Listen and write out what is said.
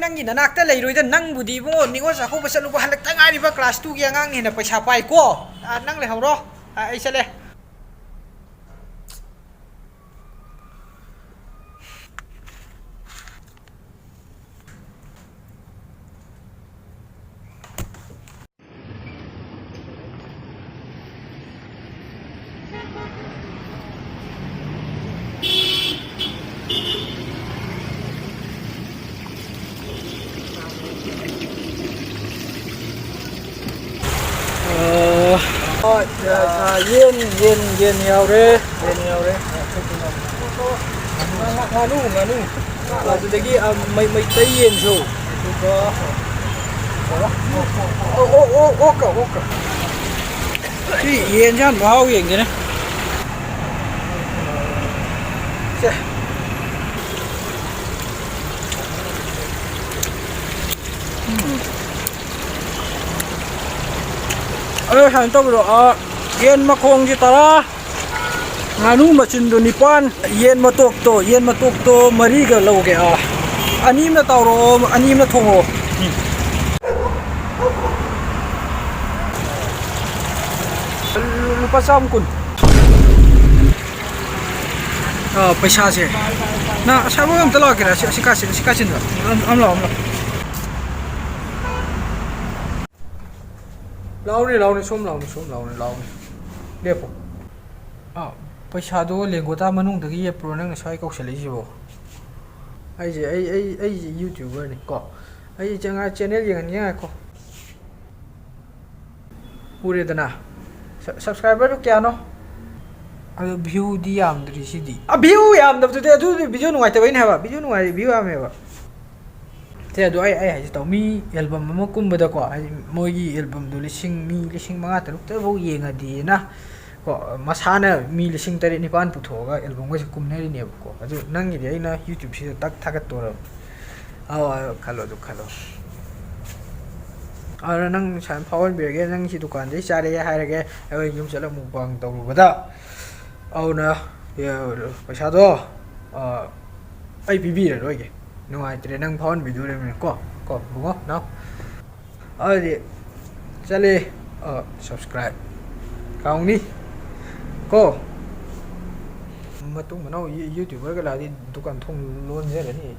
nangi nanakta leiroida nang budi bungo ningo sakho basalu ba halak tangari ba class 2 gi angang hina paisa pai ko nang le hawro ai chale yen yaure nganu adudagi mai tai yen so oka si yen jan mau yen gene se han to bro yen makong ji tara nganu machin do nipan yen matok to mari ga loge anim na tawro anim na thongo lupa sam kun paisa se na sabo am tala kira sikasin amla launi som launi lepo paisa do lengota manung dagi ye pro nang sai kok sele jibo ai youtuber ni ko ai changa channel yang ko ure dana subscriber do kya no adu view di yam dri sidi view yam da tu adu video nungai ta bain haba video nungai view am haba te adu ai to mi album ma kumbada ko mogi album do lising manga taruk ta bo yenga di na ko masana mi lising tari nipan puthoga album ga kumnari ne ko adu nangi di aina youtube si tak thagat tor khalo ara nang san phawon berge nang si dukan dei chare hairage ai yum chala mukbang tawrubada auna ya paisa do ai bibi re loge nungai tre nang phawon video re ko bungo now ai chale subscribe kaung ni ko matung manau youtuber ga la di dukan thong lon je ni